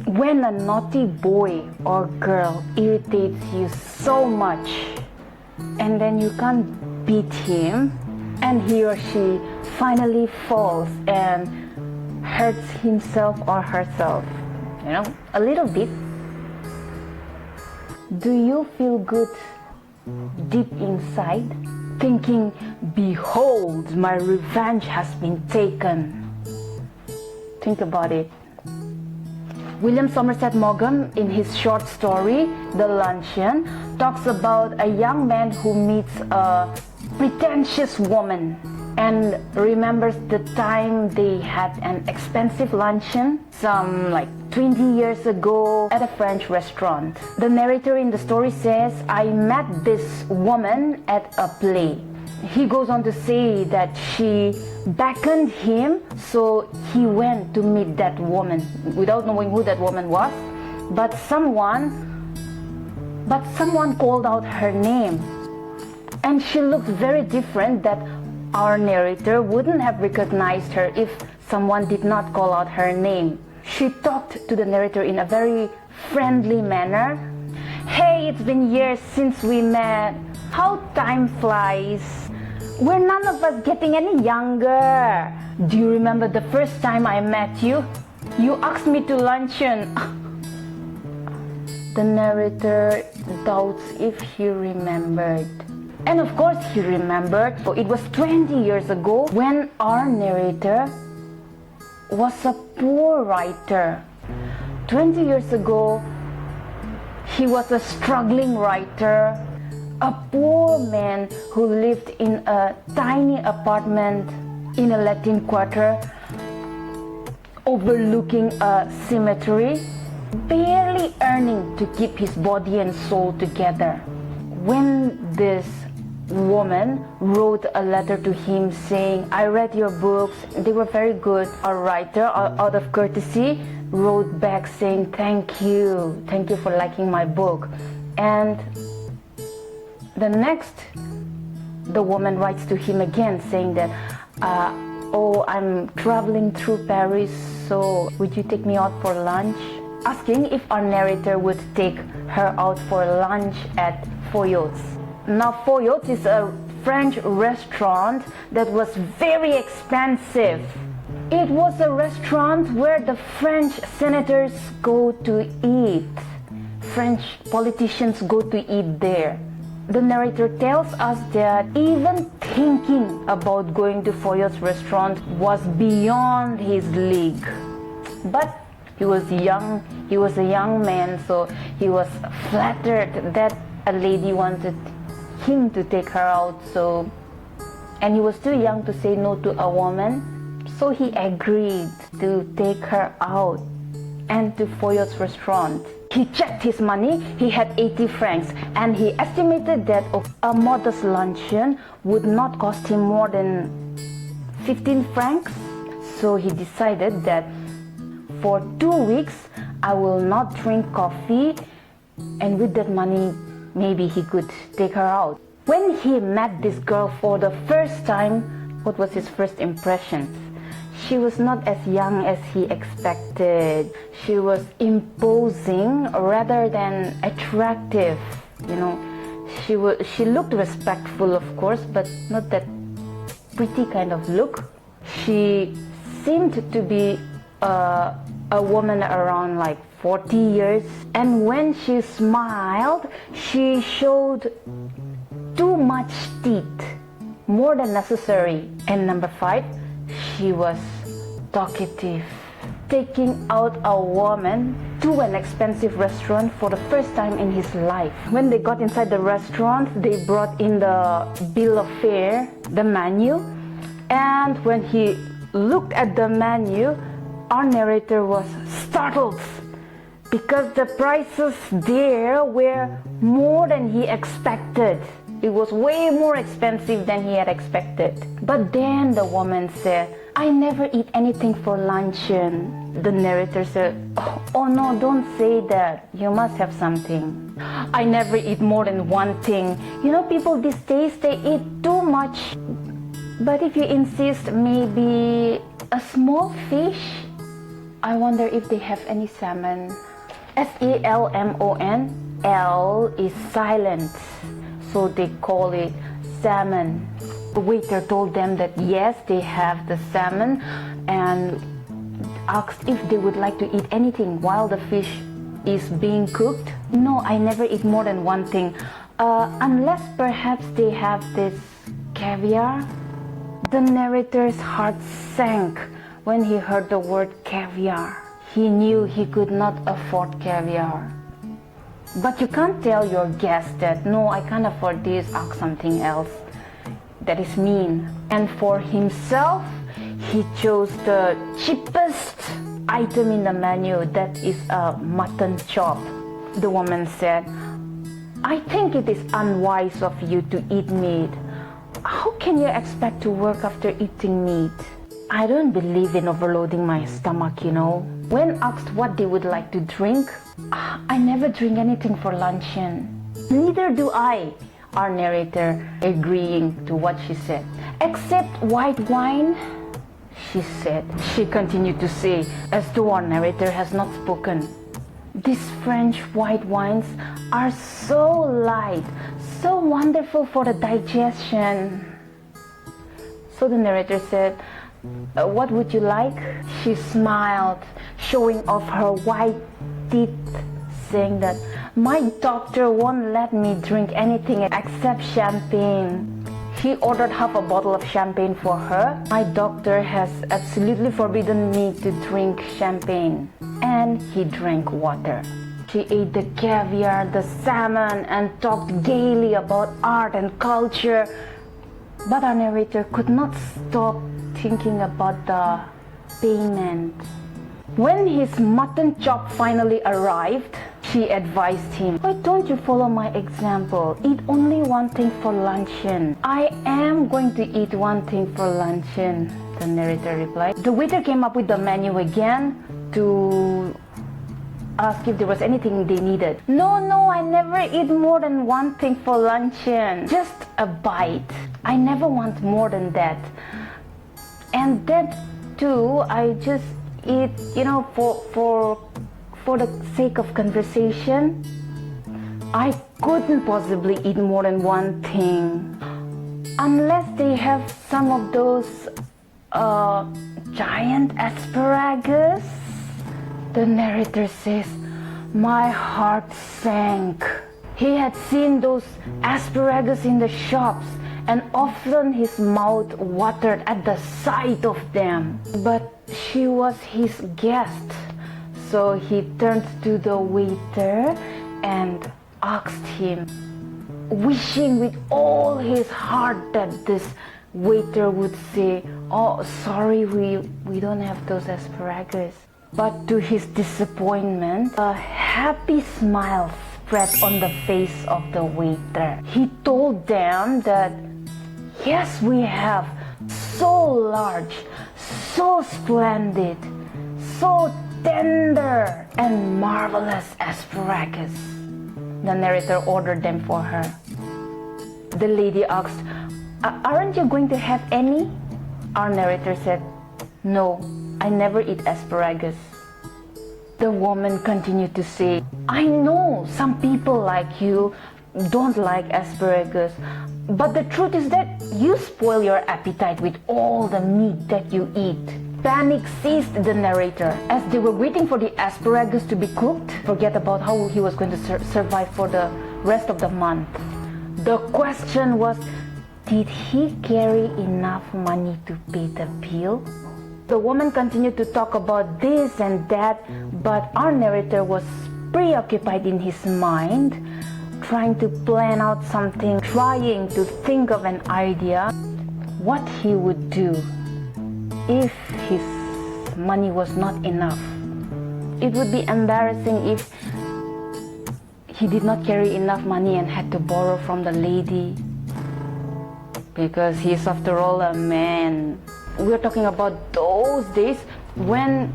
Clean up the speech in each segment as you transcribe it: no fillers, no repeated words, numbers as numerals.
When a naughty boy or girl irritates you so much, and then you can't beat him, and he or she finally falls and hurts himself or herself, a little bit. Do you feel good deep inside, thinking, behold, my revenge has been taken? Think about it. William Somerset Maugham, in his short story, The Luncheon, talks about a young man who meets a pretentious woman and remembers the time they had an expensive luncheon, some like 20 years ago at a French restaurant. The narrator in the story says, I met this woman at a play. He goes on to say that she beckoned him, so he went to meet that woman without knowing who that woman was. But someone called out her name, and she looked very different that our narrator wouldn't have recognized her if someone did not call out her name. She talked to the narrator in a very friendly manner. Hey, it's been years since we met. How time flies. We're none of us getting any younger. Do you remember the first time I met you? You asked me to luncheon. The narrator doubts if he remembered. And of course he remembered. It was 20 years ago when our narrator was a poor writer. 20 years ago, he was a struggling writer, a poor man who lived in a tiny apartment in a Latin quarter overlooking a cemetery, barely earning to keep his body and soul together. When this woman wrote a letter to him saying, I read your books, they were very good. A writer, out of courtesy, wrote back saying, thank you for liking my book. And the woman writes to him again saying that, I'm traveling through Paris, so would you take me out for lunch? Asking if our narrator would take her out for lunch at Foyots. Now, Foyots is a French restaurant that was very expensive. It was a restaurant where the French senators go to eat. French politicians go to eat there. The narrator tells us that even thinking about going to Foyots restaurant was beyond his league. But he was young, he was a young man, so he was flattered that a lady wanted him to take her out, and he was too young to say no to a woman, so he agreed to take her out and to Foyots restaurant. He checked his money, he had 80 francs, and he estimated that a modest luncheon would not cost him more than 15 francs. So he decided that for 2 weeks I will not drink coffee, and with that money maybe he could take her out. When he met this girl for the first time, what was his first impression? She was not as young as he expected. She was imposing rather than attractive. She looked respectful, of course, but not that pretty kind of look. She seemed to be a woman around like 40 years, and when she smiled, she showed too much teeth, more than necessary. And number 5, she was talkative. Taking out a woman to an expensive restaurant for the first time in his life. When they got inside the restaurant, they brought in the bill of fare, the menu, and when he looked at the menu, our narrator was startled because the prices there were more than he expected. It was way more expensive than he had expected. But then the woman said, I never eat anything for luncheon. The narrator said, oh no, don't say that. You must have something. I never eat more than one thing. People these days, they eat too much. But if you insist, maybe a small fish? I wonder if they have any salmon. S-E-L-M-O-N. L is silent, so they call it salmon. The waiter told them that yes, they have the salmon, and asked if they would like to eat anything while the fish is being cooked. No, I never eat more than one thing, unless perhaps they have this caviar. The narrator's heart sank when he heard the word caviar. He knew he could not afford caviar. But you can't tell your guest that, no, I can't afford this, ask something else. That is mean. And for himself, he chose the cheapest item in the menu, that is a mutton chop. The woman said, I think it is unwise of you to eat meat. How can you expect to work after eating meat? I don't believe in overloading my stomach, you know. When asked what they would like to drink, I never drink anything for luncheon. Neither do I, our narrator agreeing to what she said. Except white wine, she said. She continued to say, as though our narrator has not spoken. These French white wines are so light, so wonderful for the digestion. So the narrator said, what would you like? She smiled, showing off her white teeth, saying that my doctor won't let me drink anything except champagne. He ordered half a bottle of champagne for her. My doctor has absolutely forbidden me to drink champagne. And he drank water. She ate the caviar, the salmon, and talked gaily about art and culture. But our narrator could not stop thinking about the payment. When his mutton chop finally arrived, she advised him, why don't you follow my example? Eat only one thing for luncheon. I am going to eat one thing for luncheon, the narrator replied. The waiter came up with the menu again to ask if there was anything they needed. No, I never eat more than one thing for luncheon. Just a bite. I never want more than that. And that too, I just eat, you know, for the sake of conversation. I couldn't possibly eat more than one thing. Unless they have some of those giant asparagus. The narrator says, my heart sank. He had seen those asparagus in the shops, and often his mouth watered at the sight of them. But she was his guest, so he turned to the waiter and asked him, wishing with all his heart that this waiter would say, oh, sorry, we don't have those asparagus. But to his disappointment, a happy smile spread on the face of the waiter. He told them that, yes, we have so large, so splendid, so tender and marvelous asparagus. The narrator ordered them for her. The lady asked, aren't you going to have any? Our narrator said, no, I never eat asparagus. The woman continued to say, I know some people like you don't like asparagus, but the truth is that you spoil your appetite with all the meat that you eat. Panic seized the narrator as they were waiting for the asparagus to be cooked. Forget about how he was going to survive for the rest of the month. The question was, did he carry enough money to pay the bill? The woman continued to talk about this and that, but our narrator was preoccupied in his mind, trying to plan out something, trying to think of an idea, what he would do if his money was not enough. It would be embarrassing if he did not carry enough money and had to borrow from the lady, because he's after all a man. We're talking about those days when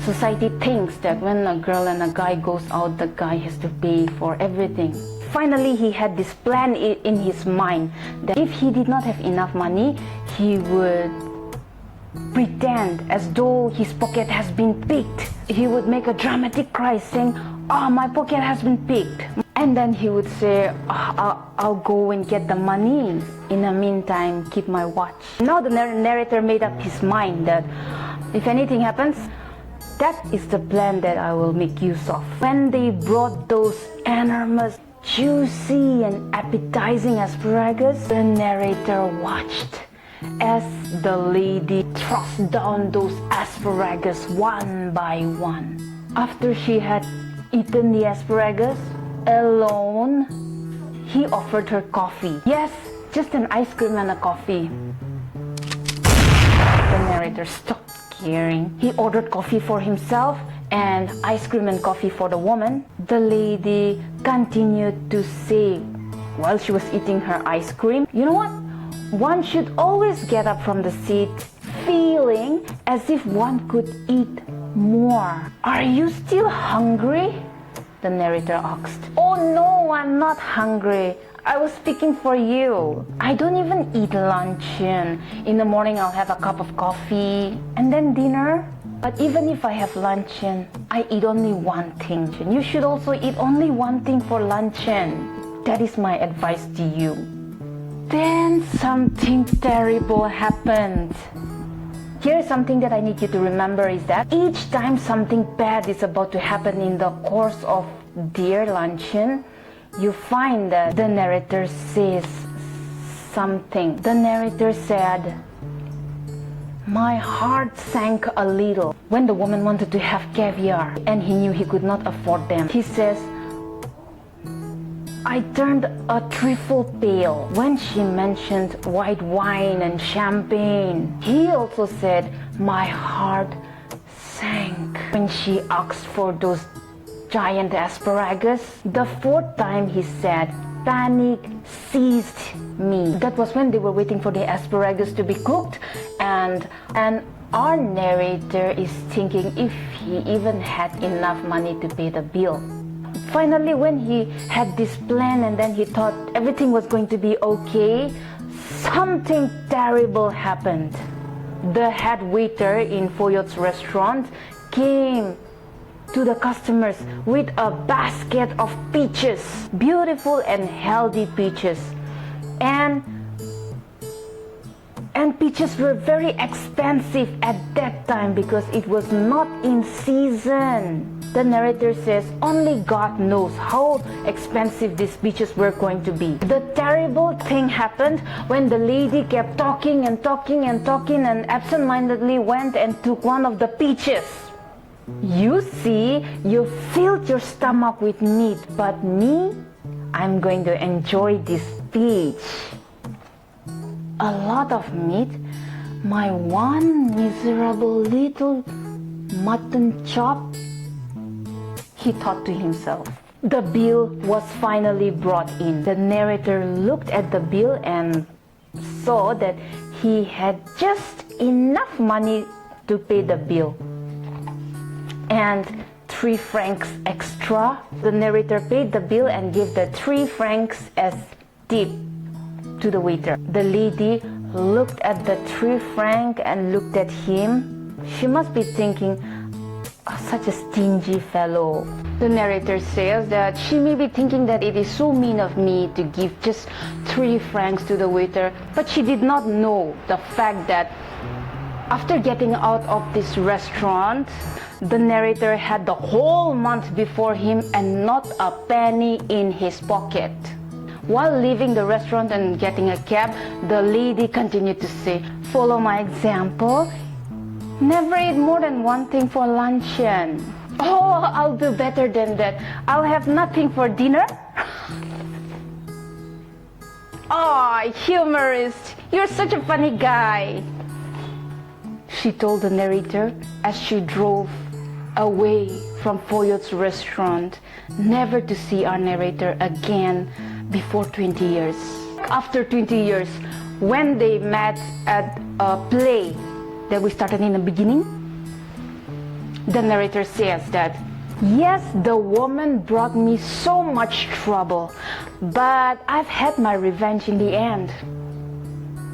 society thinks that when a girl and a guy goes out, the guy has to pay for everything. Finally, he had this plan in his mind that if he did not have enough money, he would pretend as though his pocket has been picked. He would make a dramatic cry saying, "Oh, my pocket has been picked." And then he would say, I'll go and get the money. In the meantime, keep my watch. Now the narrator made up his mind that if anything happens, that is the plan that I will make use of. When they brought those enormous, juicy and appetizing asparagus, the narrator watched as the lady thrust down those asparagus one by one. After she had eaten the asparagus alone, he offered her coffee. Yes, just an ice cream and a coffee. The narrator stopped caring. He ordered coffee for himself and ice cream and coffee for the woman. The lady continued to say while she was eating her ice cream, "You know what? One should always get up from the seat feeling as if one could eat more. Are you still hungry?" The narrator asked. "Oh no, I'm not hungry. I was speaking for you. I don't even eat luncheon. In the morning I'll have a cup of coffee and then dinner. But even if I have luncheon, I eat only one thing. You should also eat only one thing for luncheon. That is my advice to you." Then something terrible happened. Here's something that I need you to remember is that each time something bad is about to happen in the course of their luncheon, you find that the narrator says something. The narrator said, "My heart sank a little when the woman wanted to have caviar and he knew he could not afford them." He says, "I turned a trifle pale when she mentioned white wine and champagne." He also said, "My heart sank when she asked for those giant asparagus." The fourth time he said, "Panic seized me." That was when they were waiting for the asparagus to be cooked, and our narrator is thinking if he even had enough money to pay the bill. Finally, when he had this plan and then he thought everything was going to be okay, something terrible happened. The head waiter in Foyots restaurant came to the customers with a basket of peaches, beautiful and healthy peaches. And peaches were very expensive at that time because it was not in season. The narrator says only God knows how expensive these peaches were going to be. The terrible thing happened when the lady kept talking and talking and talking and absent-mindedly went and took one of the peaches. You see, you filled your stomach with meat, but me, I'm going to enjoy this peach. A lot of meat? My one miserable little mutton chop? He thought to himself. The bill was finally brought in. The narrator looked at the bill and saw that he had just enough money to pay the bill. And 3 francs extra. The narrator paid the bill and gave the 3 francs as tip to the waiter. The lady looked at the 3 francs and looked at him. She must be thinking, "Oh, such a stingy fellow." The narrator says that she may be thinking that it is so mean of me to give just 3 francs to the waiter, but she did not know the fact that after getting out of this restaurant, the narrator had the whole month before him and not a penny in his pocket. While leaving the restaurant and getting a cab, the lady continued to say, "Follow my example. Never eat more than one thing for luncheon." "Oh, I'll do better than that. I'll have nothing for dinner." "Oh, humorist, you're such a funny guy," she told the narrator as she drove away from Foyots restaurant, never to see our narrator again before 20 years. After 20 years, when they met at a play that we started in the beginning, the narrator says that, "Yes, the woman brought me so much trouble, but I've had my revenge in the end."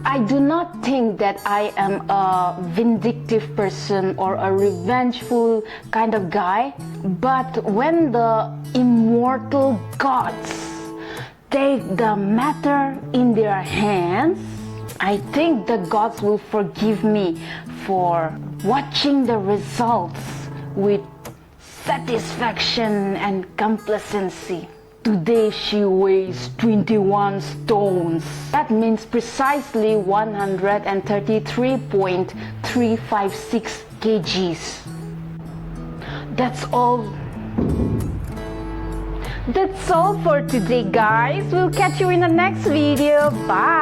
I do not think that I am a vindictive person or a revengeful kind of guy, but when the immortal gods take the matter in their hands, I think the gods will forgive me for watching the results with satisfaction and complacency. Today she weighs 21 stones. That means precisely 133.356 kgs. That's all. That's all for today, guys. We'll catch you in the next video. Bye.